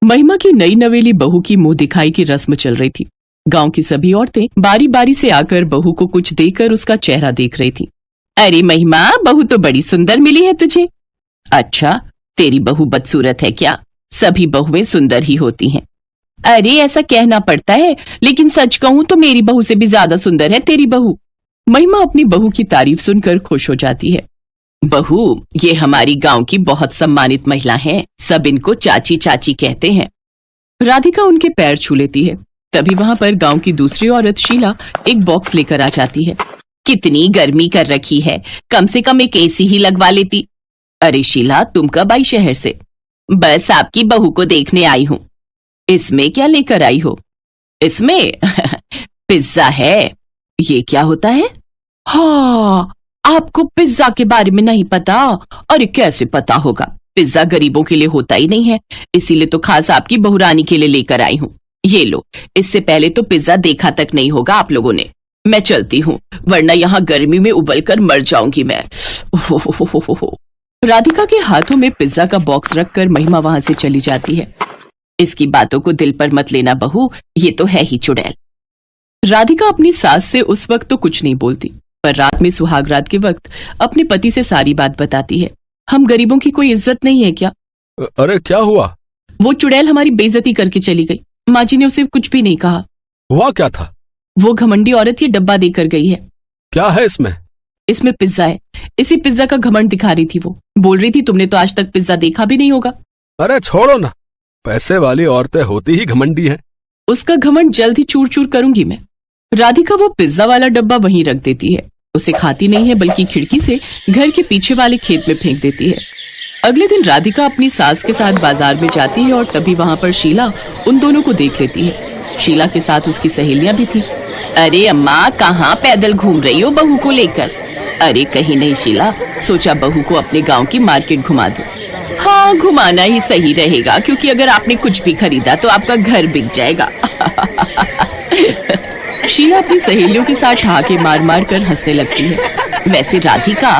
महिमा की नई नवेली बहू की मुंह दिखाई की रस्म चल रही थी। गांव की सभी औरतें बारी बारी से आकर बहू को कुछ देकर उसका चेहरा देख रही थी। अरे महिमा, बहू तो बड़ी सुंदर मिली है तुझे। अच्छा, तेरी बहू बदसूरत है क्या? सभी बहुएं सुंदर ही होती हैं। अरे ऐसा कहना पड़ता है, लेकिन सच कहूं तो मेरी बहू से भी ज्यादा सुंदर है तेरी बहू। महिमा अपनी बहू की तारीफ सुनकर खुश हो जाती है। बहू, ये हमारी गांव की बहुत सम्मानित महिला है, सब इनको चाची चाची कहते हैं। राधिका उनके पैर छू लेती है। तभी वहां पर गांव की दूसरी औरत शीला एक बॉक्स लेकर आ जाती है। कितनी गर्मी कर रखी है, कम से कम एक एसी ही लगवा लेती। अरे शीला, तुम कब आई शहर से? बस आपकी बहू को देखने आई हूँ। इसमें क्या लेकर आई हो? इसमें पिज्जा है। ये क्या होता है? हाँ, आपको पिज्जा के बारे में नहीं पता? अरे कैसे पता होगा, पिज्जा गरीबों के लिए होता ही नहीं है, इसीलिए तो खास आपकी बहुरानी के लिए लेकर आई हूँ। ये लो, इससे पहले तो पिज्जा देखा तक नहीं होगा आप लोगों ने। मैं चलती हूँ, वरना यहाँ गर्मी में उबल कर मर जाऊंगी मैं। हो। राधिका के हाथों में पिज्जा का बॉक्स रखकर महिमा वहां से चली जाती है। इसकी बातों को दिल पर मत लेना बहू, ये तो है ही चुड़ैल। राधिका अपनी सास से उस वक्त तो कुछ नहीं बोलती, पर रात में सुहागरात के वक्त अपने पति से सारी बात बताती है। हम गरीबों की कोई इज्जत नहीं है क्या? अरे क्या हुआ? वो चुड़ैल हमारी बेइज्जती करके चली गई। माँ जी ने उसे कुछ भी नहीं कहा। हुआ क्या था? वो घमंडी औरत ये डब्बा देकर गई है। क्या है इसमें? इसमें पिज्जा है। इसी पिज्जा का घमंड दिखा रही थी। वो बोल रही थी तुमने तो आज तक पिज्जा देखा भी नहीं होगा। अरे छोड़ो ना, पैसे वाली औरतें होती ही घमंडी हैं। उसका घमंड जल्द ही चूर चूर करूंगी मैं। राधिका वो पिज्जा वाला डब्बा वहीं रख देती है। उसे खाती नहीं है, बल्कि खिड़की से घर के पीछे वाले खेत में फेंक देती है। अगले दिन राधिका अपनी सास के साथ बाजार में जाती है और तभी वहां पर शीला उन दोनों को देख लेती है। शीला के साथ उसकी सहेलियां भी थी। अरे अम्मा, कहाँ पैदल घूम रही हो बहू को लेकर? अरे कहीं नहीं शीला, सोचा बहू को अपने गांव की मार्केट घुमा दो। हाँ, घुमाना ही सही रहेगा, क्योंकि अगर आपने कुछ भी खरीदा तो आपका घर बिक जाएगा। शीला अपनी सहेलियों के साथ ठहाके मार मार कर हंसने लगती है। वैसे राधिका,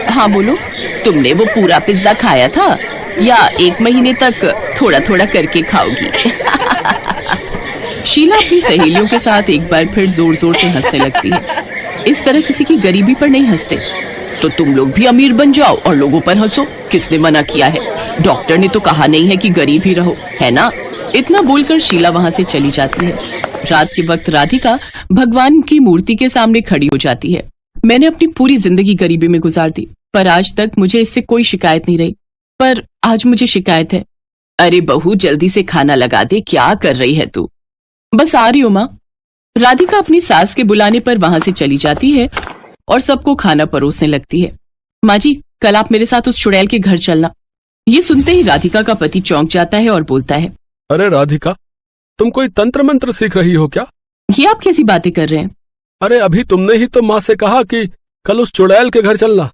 हाँ बोलो, तुमने वो पूरा पिज्जा खाया था या 1 महीने तक थोड़ा थोड़ा करके खाओगी? शीला अपनी सहेलियों के साथ एक बार फिर जोर जोर से हंसने लगती है। इस तरह किसी की गरीबी पर नहीं हंसते। तो तुम लोग भी अमीर बन जाओ और लोगों पर हंसो। किसने मना किया है? डॉक्टर ने तो कहा नहीं है कि गरीब ही रहो, है ना? इतना बोलकर शीला वहां से चली जाती है। रात के वक्त राधिका भगवान की मूर्ति के सामने खड़ी हो जाती है। मैंने अपनी पूरी जिंदगी गरीबी में गुजार दी, पर आज तक मुझे इससे कोई शिकायत नहीं रही, पर आज मुझे शिकायत है। अरे बहू, जल्दी से खाना लगा दे, क्या कर रही है तू? बस आ रही हूँ माँ। राधिका अपनी सास के बुलाने पर वहां से चली जाती है और सबको खाना परोसने लगती है। माँ जी, कल आप मेरे साथ उस चुड़ैल के घर चलना। ये सुनते ही राधिका का पति चौंक जाता है और बोलता है, अरे राधिका, तुम कोई तंत्र मंत्र सीख रही हो क्या? ये आप कैसी बातें कर रहे हैं? अरे अभी तुमने ही तो माँ से कहा कि कल उस चुड़ैल के घर चलना।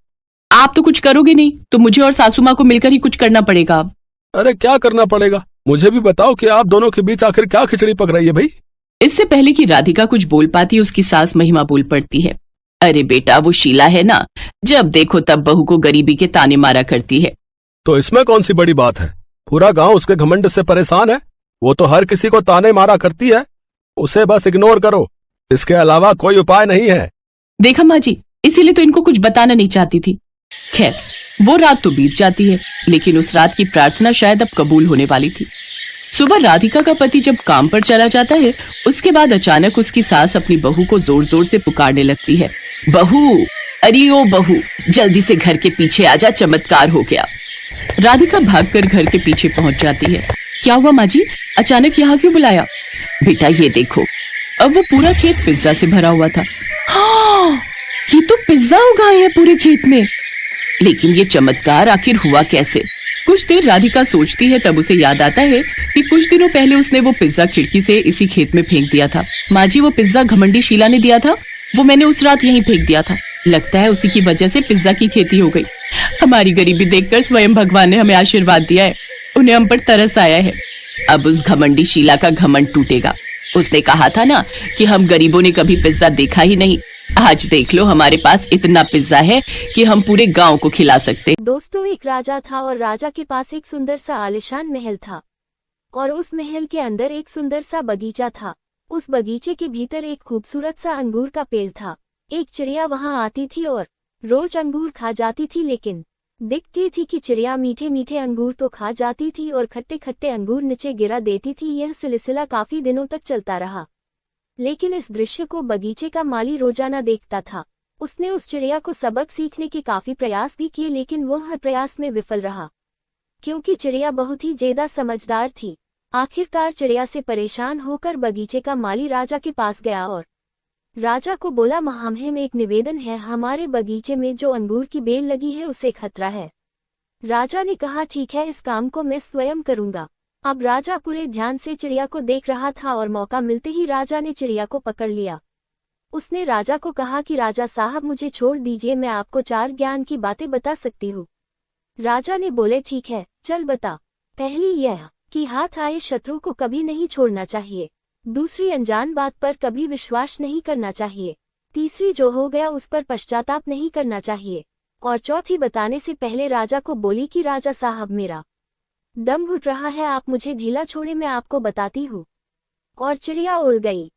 आप तो कुछ करोगे नहीं, तो मुझे और सासू माँ को मिलकर ही कुछ करना पड़ेगा। अब अरे क्या करना पड़ेगा, मुझे भी बताओ कि आप दोनों के बीच आखिर क्या खिचड़ी पक रही है भाई? इससे पहले कि राधिका कुछ बोल पाती, उसकी सास महिमा बोल पड़ती है। अरे बेटा, वो शीला है ना, जब देखो तब बहू को गरीबी के ताने मारा करती है। तो इसमें कौन सी बड़ी बात है? पूरा गांव उसके घमंड से परेशान है। वो तो हर किसी को ताने मारा करती है, उसे बस इग्नोर करो, इसके अलावा कोई उपाय नहीं है। देखा माँ जी, इसीलिए तो इनको कुछ बताना नहीं चाहती थी। खैर, वो रात तो बीत जाती है, लेकिन उस रात की प्रार्थना शायद अब कबूल होने वाली थी। सुबह राधिका का पति जब काम पर चला जाता है, उसके बाद अचानक उसकी सास अपनी बहू को जोर जोर से पुकारने लगती है। बहू, अरे ओ बहू, जल्दी से घर के पीछे आजा, चमत्कार हो गया। राधिका भागकर घर के पीछे पहुंच जाती है। क्या हुआ माँ जी, अचानक यहाँ क्यों बुलाया? बेटा ये देखो, अब वो पूरा खेत पिज्जा से भरा हुआ था। हाँ, ये तो पिज्जा उगाए हैं पूरे खेत में। लेकिन ये चमत्कार आखिर हुआ कैसे? कुछ देर राधिका सोचती है, तब उसे याद आता है कि कुछ दिनों पहले उसने वो पिज्जा खिड़की से इसी खेत में फेंक दिया था। माँ जी, वो पिज्जा घमंडी शीला ने दिया था, वो मैंने उस रात यहीं फेंक दिया था। लगता है उसी की वजह से पिज्जा की खेती हो गई। हमारी गरीबी देखकर स्वयं भगवान ने हमें आशीर्वाद दिया है, उन्हें हम पर तरस आया है। अब उस घमंडी शीला का घमंड टूटेगा। उसने कहा था ना कि हम गरीबों ने कभी पिज्जा देखा ही नहीं। आज देख लो, हमारे पास इतना पिज्जा है कि हम पूरे गांव को खिला सकते। दोस्तों, एक राजा था और राजा के पास एक सुंदर सा आलीशान महल था। और उस महल के अंदर एक सुंदर सा बगीचा था। उस बगीचे के भीतर एक खूबसूरत सा अंगूर का पेड़ था। एक चिड़िया वहां आती थी और रोज अंगूर खा जाती थी, लेकिन दिखती थी कि चिड़िया मीठे मीठे अंगूर तो खा जाती थी और खट्टे खट्टे अंगूर नीचे गिरा देती थी। यह सिलसिला काफी दिनों तक चलता रहा, लेकिन इस दृश्य को बगीचे का माली रोजाना देखता था। उसने उस चिड़िया को सबक सीखने के काफी प्रयास भी किए, लेकिन वह हर प्रयास में विफल रहा, क्योंकि चिड़िया बहुत ही ज्यादा समझदार थी। आखिरकार चिड़िया से परेशान होकर बगीचे का माली राजा के पास गया और राजा को बोला, हमें एक निवेदन है, हमारे बगीचे में जो अंगूर की बेल लगी है उसे खतरा है। राजा ने कहा, ठीक है, इस काम को मैं स्वयं करूंगा। अब राजा पूरे ध्यान से चिड़िया को देख रहा था और मौका मिलते ही राजा ने चिड़िया को पकड़ लिया। उसने राजा को कहा कि राजा साहब, मुझे छोड़ दीजिए, मैं आपको 4 ज्ञान की बातें बता सकती हूँ। राजा ने बोले, ठीक है, चल बता। पहली यह कि हाथ आए शत्रु को कभी नहीं छोड़ना चाहिए। दूसरी, अनजान बात पर कभी विश्वास नहीं करना चाहिए। तीसरी, जो हो गया उस पर पश्चाताप नहीं करना चाहिए। और चौथी बताने से पहले राजा को बोली कि राजा साहब, मेरा दम घुट रहा है, आप मुझे ढीला छोड़े, मैं आपको बताती हूँ। और चिड़िया उड़ गई।